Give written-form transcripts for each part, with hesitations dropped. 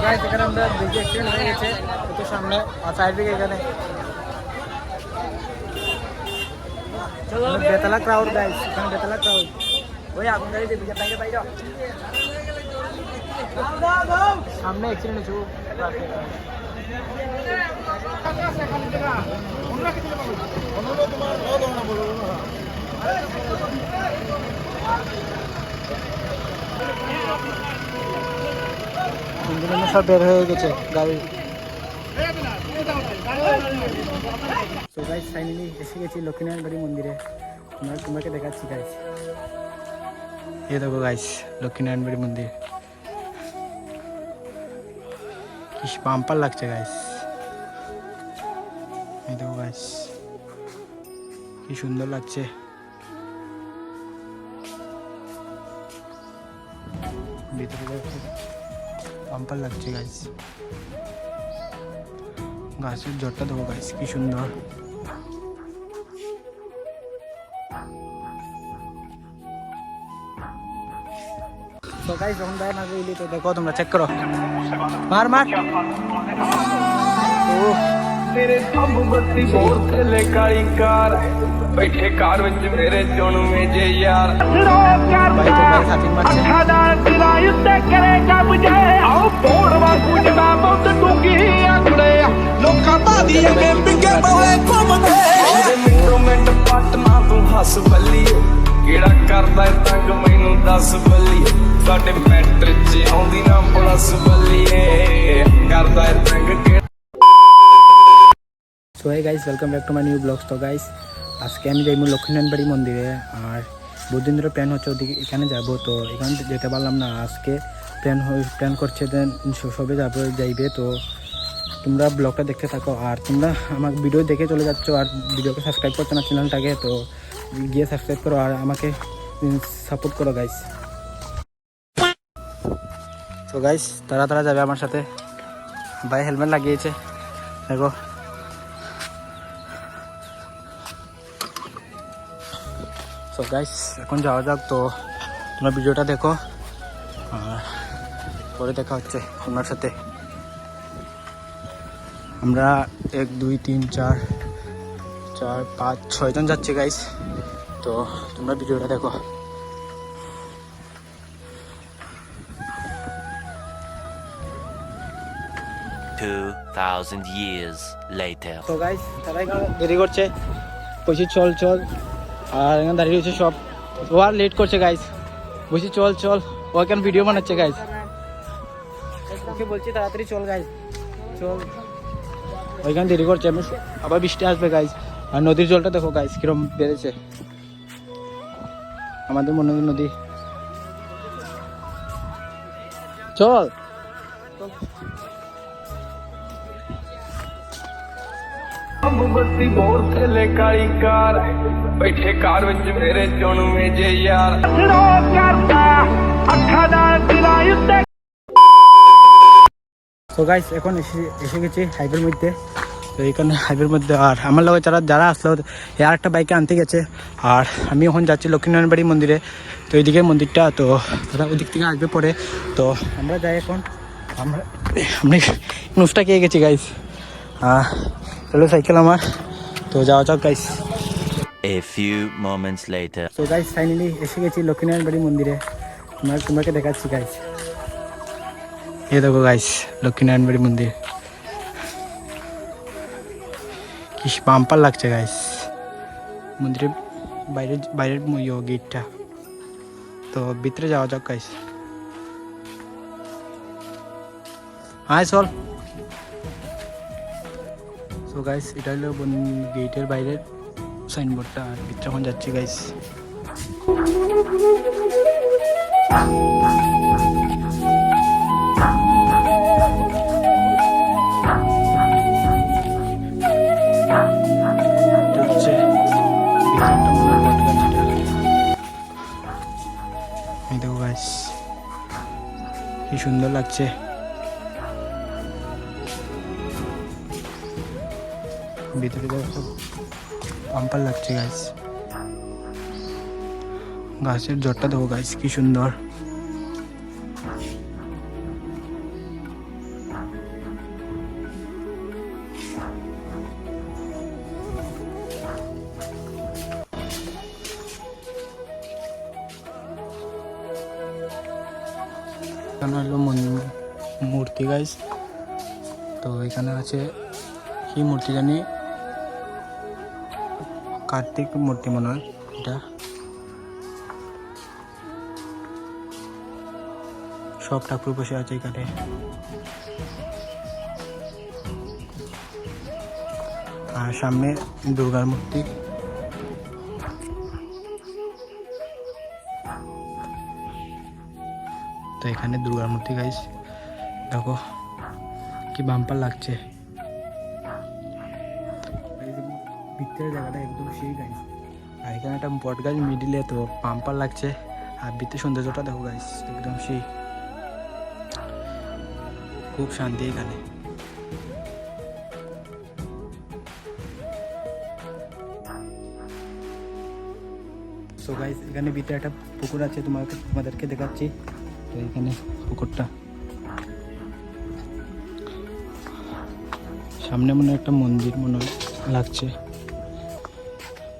Guys এখানে আমরা দেখি অ্যাক্সিডেন্ট হয়ে গেছে একটু সামনে আর সাইড দিকে এখানে বেতলা ক্রাউড গাইস এখানে বেতলা ক্রাউড ওই আগুন গাড়ি দিয়ে বিজে বাইরে বাইরে সামনে অ্যাক্সিডেন্ট হয়েছে সব বের হয়ে গেছে গাড়ি। তো গাইস ফাইনালি এসে গেছি লক্ষ্মীনারায়ণ বাড়ি মন্দিরে। তোমাকে দেখাচ্ছি গাইস। এই দেখো গাইস লক্ষ্মীনারায়ণ বাড়ি মন্দির কি বাম্পার লাগছে গাইস। এই দেখো গাইস কি সুন্দর লাগছে। ভিতরে বাম্পার লাগছে গাইস। গাছের জটটা দেখো গাইস কি সুন্দর। তো গাইস যখন বাইরে না গেলি তো দেখো তোমরা চেক করো মার মার ও तेरे सब बत्ती बोर थले काली कार बैठे कार विच मेरे जन्मे जे यार भाई तो भाई साथी मत से खादा तेरा युद्ध करेगा मुझे आओ बोड़वा कुजदा बहुत टूकी आंकड़े लोका दा दिए में बिके बोए घुमदे मिनटो मिनट पटना तू हस बल्लीए केड़ा करदा तंग मैनू दस बल्लीए साडे मैट्रिक च आउंदी ना प्लस बल्लीए करदा तंग so hey guys welcome back to my new blogs. তো গাইস আজকে আমি যাইব লক্ষ্মীনারায়ণ বাড়ি মন্দিরে আর বহুদিন ধরে প্ল্যান হচ্ছে ওদিকে এখানে যাবো। তো এখানে যেতে পারলাম না, আজকে প্ল্যান করছে দেন সবে যাইবে। তো তোমরা ব্লগটা দেখতে থাকো আর তোমরা আমার ভিডিও দেখে চলে যাচ্ছ আর ভিডিওকে সাবস্ক্রাইব করছো না চ্যানেলটাকে, তো গিয়ে সাবস্ক্রাইব করো আর আমাকে সাপোর্ট করো গাইস। তো গাইস তারা যাবে আমার সাথে। ভাই হেলমেট লাগিয়েছে দেখো। তো গাইস এখন যাওয়া যাক। তো তোমরা ভিডিওটা দেখো আর পরে দেখা হচ্ছে তোমার সাথে। আমরা 1 2 3 4 5 6 জন যাচ্ছি গাইস। তো তোমরা ভিডিওটা দেখো। 2000 years later. তো গাইস তারা এখানে দেরি করছে, বলছি চল আর এখানে দাঁড়িয়ে রয়েছে সব। ও আর লেট করছে গাইস, বলছি চল ও এখানে ভিডিও বানাচ্ছে গাইস। ওকে বলছি তাড়াতাড়ি চল গাইস চল, ওইখানে দেরি করছে। আমি আবার বৃষ্টি আসবে গাইস আর নদীর জলটা দেখো গাইস কিরম বেড়েছে, আমাদের মনোদী নদী। চল बत्ती बोर थले काली कार बैठे कार विच मेरे जन्मे जे यार करता अखा दा तेरा युद्ध। তো গাইস এখন এসে গেছি হাইওয়ের মধ্যে। তো এইখানে হাইওয়ের মধ্যে আর আমার লগে যারা আসলো আর একটা বাইকে আনতে গেছে আর আমি এখন যাচ্ছি লক্ষ্মীনারায়ণ বাড়ি মন্দিরে। তো এইদিকে মন্দিরটা, তো ওরা ওদিক থেকে আসবে পরে। তো আমরা যাই এখন, আমরা নুসটা খেয়ে গেছি গাইস। চলো সাইকেল আমার, তো যাওয়া যাক guys. A few moments later. তো গাইস ফাইনালি এসে গেছি লক্ষ্মীনারায়ণ বাড়ি মন্দিরে। তোমাকে দেখাচ্ছি গাইস। এই দেখো গাইস লক্ষ্মীনারায়ণ বাড়ি মন্দির কি বাম্পার লাগছে গাইস। মন্দিরের বাইরের গেটটা, তো ভিতরে যাওয়া যাক গাইস। হাই চল। সো গাইস এটা হলো গেটের বাইরের সাইনবোর্ডটা আর ভিতরে এখন যাচ্ছি গাইস। দেখো গাইস কি সুন্দর লাগছে। ভিতরে দেখো বাম্পার লাগছে গাইস। গাছের জটটা দেখো গাইস কি সুন্দর। এখানে হলো মূর্তি গাইস। তো এখানে আছে কি মূর্তি জানি, কার্তিক মূর্তি মনে হয় এটা। সব ঠাকুর বসে আছে এখানে। আর সামনে দুর্গার মূর্তি। তো এখানে দুর্গার মূর্তি গাইস, দেখো কি বাম্পার লাগছে। ভিতরের জায়গাটা একদম সেই গাইস। আর এখানে একটা বট গাছ মিডিলে, তো বাম্পার লাগছে। আর ভিতরে সৌন্দর্যটা দেখো গাইস, একদম সেই, খুব শান্তি এখানে। সো গাইস এখানে ভিতরে একটা পুকুর আছে, তোমাদেরকে দেখাচ্ছি। তো এখানে পুকুরটা, সামনে মনে হয় একটা মন্দির মনে লাগছে।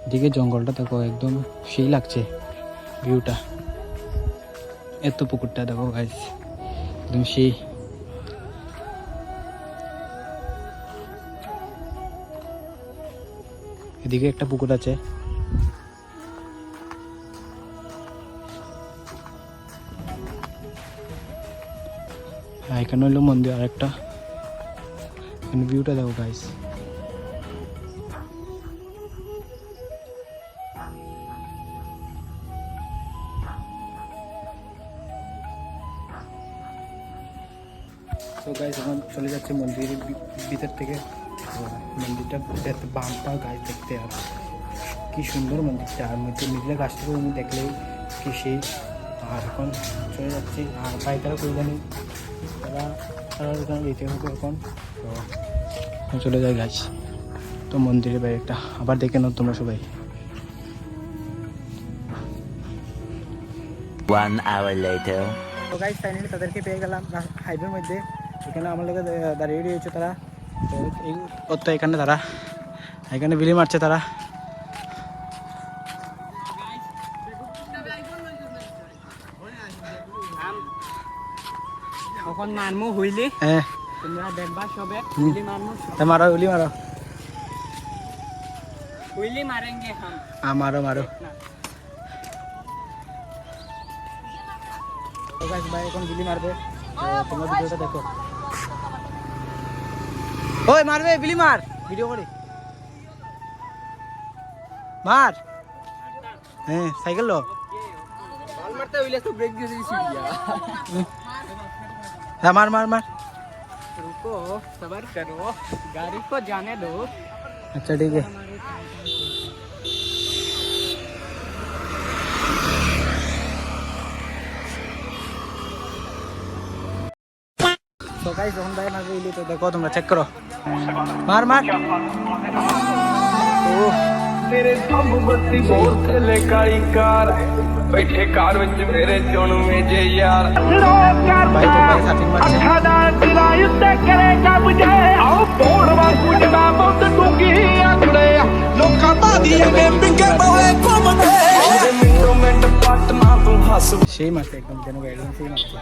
এদিকে জঙ্গলটা দেখো, একদম সেই লাগছে ভিউটা। এত পুকুরটা দেখো গাইস, একদম সেই। এদিকে একটা পুকুর আছে। এখানে হলো মন্দির আরেকটা। এখানে ভিউটা দেখো গাইস। তো গাইস এখন চলে যাচ্ছে মন্দিরের ভিতর থেকে। মন্দিরটা বাম্পার গাছ দেখতে, আর কি সুন্দর মন্দিরটা। আর মধ্যে মিডিলে গাছটাকে আমি দেখলেই কি সেই। আর এখন চলে যাচ্ছি। আর ভাইটারা কই জানি, তারা ওখানে যেতে হবে এখন। তো চলে যায় গাছ। তো মন্দিরের বাইরেটা আবার দেখে নাও তোমরা সবাই। 1 hour later. তো গাইস ফাইনালি তাদেরকে পেয়ে গেলাম হাইওয়ের মধ্যে। এখানে আমার লোকে দাঁড়িয়ে রয়েছে তারা। তো এখানে তারা এখানে বিলি মারছে তারা। এখন মারমু হইলি, হ্যাঁ তোমরা দেখবা সবে হইলি মারমু, মারো উলি মারো। হইলি মারেंगे हम। মারো মারো। তো গাইস ভাই এখন বিলি মারবে, তো তোমরা ভিডিওটা দেখো। ওই মারবে, বিলি মার, ভিডিও করি মার। হ্যাঁ সাইকেল লো। বল মারতে হইলে তো ব্রেক দিয়ে দিছি দিয়া। হ্যাঁ মার মার মার। रुको सबर करो, गाड़ी को जाने दो। अच्छा ठीक है। तो गाइस हम भाई मार गई, तो देखो तुम चेक करो। मार मार। ओह तेरे सब बत्ती बोल से लेकाई कार बैठे कार विच मेरे चुन में जे यार भाई तो भाई साथी मत से। ਅੱਖਾਂ ਦਾ ਦਿਲਾਂ ਉੱਤੇ ਕਰੇਗਾ ਬੁਝੇ ਆਓ ਪੌੜ ਵਾਂਗੂ ਜਦਾ ਬਹੁਤ ਟੁਕੀ ਆਖੜੇ ਲੋਕਾਂ ਦਾ ਦੀਏ ਬਿੰਗੇ ਬੋਏ ਘੁੰਮਦੇ ਮਿੰਟੋ ਮਿੰਟ ਪੱਟ ਨਾ ਤੂੰ ਹੱਸ সেই মারছে একদম, যেন একদম সেই মারছে।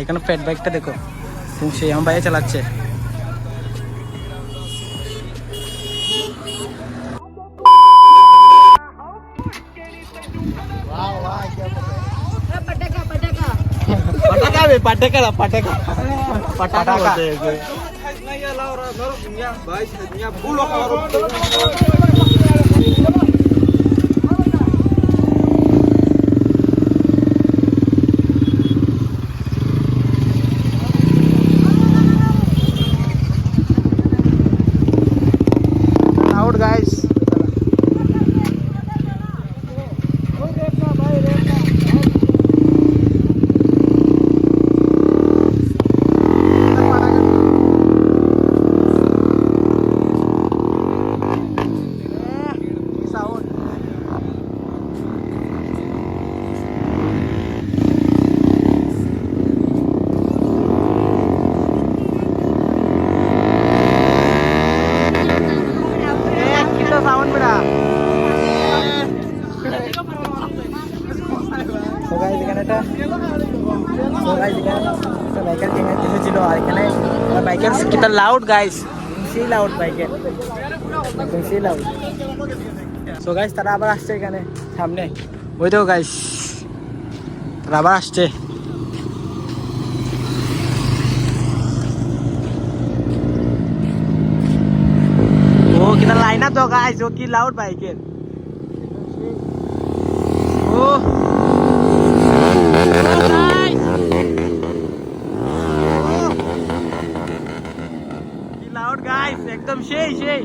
এখানে ফ্যাট বাইকটা দেখো, তুমি সেই আমার বাইরে চালাচ্ছে। पटाखा पटाखा पटाखा पटाखा बोलते हैं। Out guys. গাইস এখানে একটা বাইকার কিনেছিল আর এখানে বাইকের কিটা লাউড গাইস সেই লাউড বাইকের একদম সেই লাউড। সো গাইস তারা আবার আসছে এখানে সামনে, ওই তো গাইস তারা আবার আসছে। ও কিটা লাইনা তো গাইস, ও কি লাউড বাইকের ও কি লাউড গাইস, একদম সেই সেই।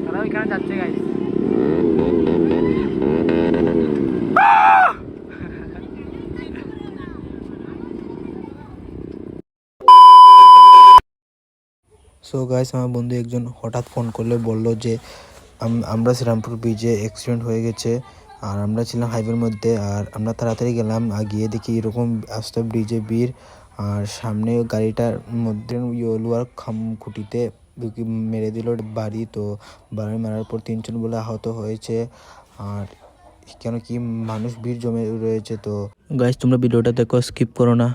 তারা ওইখানে যাচ্ছে গাইস। সো গাইস আমার বন্ধু একজন হঠাৎ ফোন করলে বললো যে আমরা শ্রীরামপুর ব্রিজে অ্যাক্সিডেন্ট হয়ে গেছে আর আমরা ছিলাম হাইওয়ের মধ্যে, আর আমরা তাড়াতাড়ি গেলাম আর গিয়ে দেখি এরকম আস্তে ব্রিজে ভিড় আর সামনে গাড়িটার মধ্যে লোহার খুঁটিতে মেরে দিল বাড়ি। তো বাড়ি মারার পর 3 জন বলে আহত হয়েছে আর কেন কি মানুষ ভিড় জমে রয়েছে। তো গাইস তোমরা ভিডিওটা দেখো, স্কিপ করো না।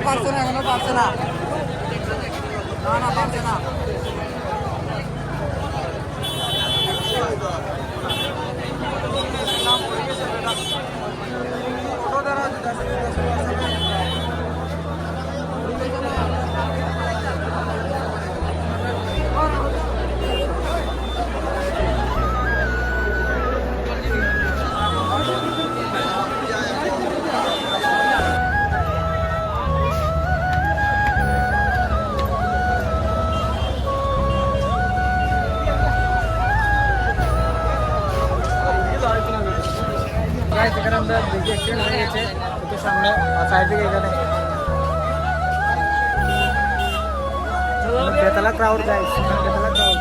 পারছে না, এখনো পারছে না, পারছে না। এখানে আমরা দেখি অ্যাক্সিডেন্ট হয়ে গেছে একটু সামনে সাইড থেকে, এখানে Betla crowd guys, Betla crowd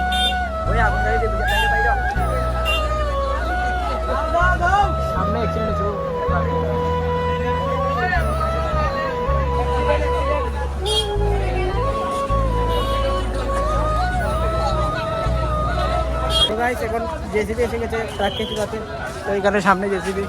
ওই আগুন গাড়ি দিয়ে বাইরে বাইরে সামনে অ্যাক্সিডেন্ট হয়েছে। তো গাইস এখন জেসিবি এসে গেছে ট্রাক খেতে যাতে, তো এইখানে সামনে জেসিবি।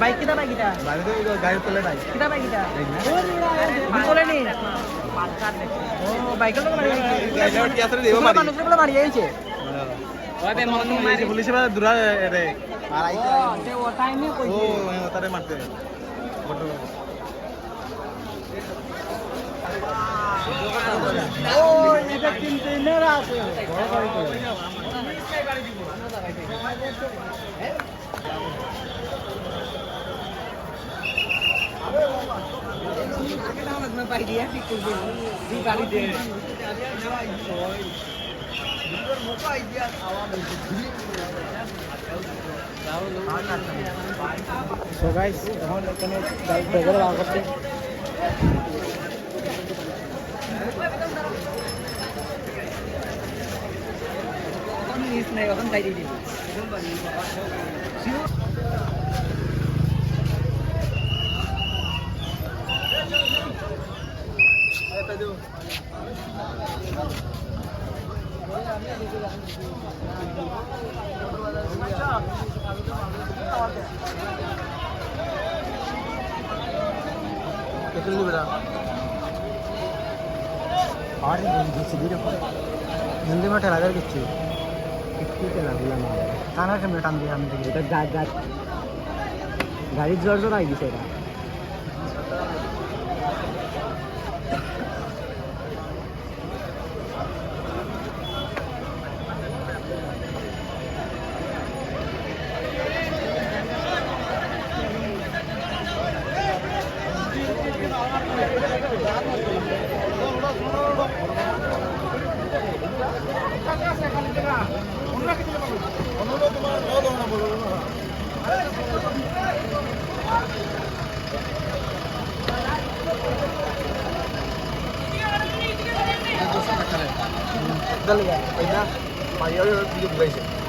বাইক কিটা বাইক কিটা গাড়ি তোলে বাইক কিটা বাইক কিটা তোলে নি ও বাইকের লোক মারি গাড়ি কি আসলে দেব মারি মানুষের বলে মারি আইছে ওবে মন মারি পুলিশ বা দূরা রে মারাইছে ও টাইমে কই ও ওটারে মারতে ফটো ও এটা কন্টেইনার আছে বড় গাড়ি তো গাড়ি দিব সো গাইস এখন এখানে ব্যাগের বার করছে और हिंदी में ठेला कर किच्छु कितनी ठेला बोला ना काना से मिनट हम दिए तो गाड़ी जोर जोर आई दिसे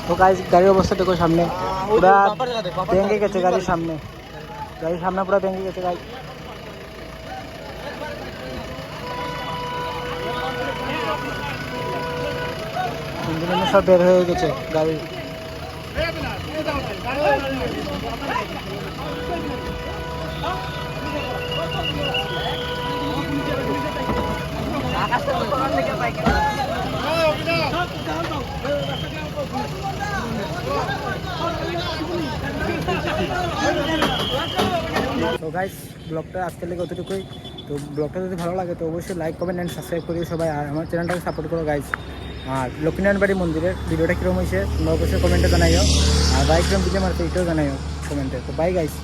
তো গাইস গাড়ির অবস্থা দেখো সামনে পুরা ভেঙে গেছে গাড়ির সামনে পুরা ভেঙে গেছে গাড়ি ইঞ্জিন সব বের হয়ে গেছে গাড়ি তো গাইস ব্লগটা আজকের লেগে অতটুকুই তো ব্লগটা যদি ভালো লাগে তো অবশ্যই লাইক কমেন্ট অ্যান্ড সাবস্ক্রাইব করিও সবাই আর আমার চ্যানেলটাকে সাপোর্ট করো গাইস আর লক্ষ্মীনারায়ণ বাড়ি মন্দিরের ভিডিওটা কীরকম হয়েছে তোমরা অবশ্যই কমেন্টে জানাইও আর বাইক কিরকম ভিডিও মারতে এটাও জানাইও কমেন্টে তো বাই গাইস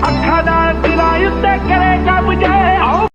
ਅੱਖਾਂ ਨਾਲ ਦਿਲਾਂ ਉੱਤੇ ਕਰੇਗਾ ਬੁਝੇ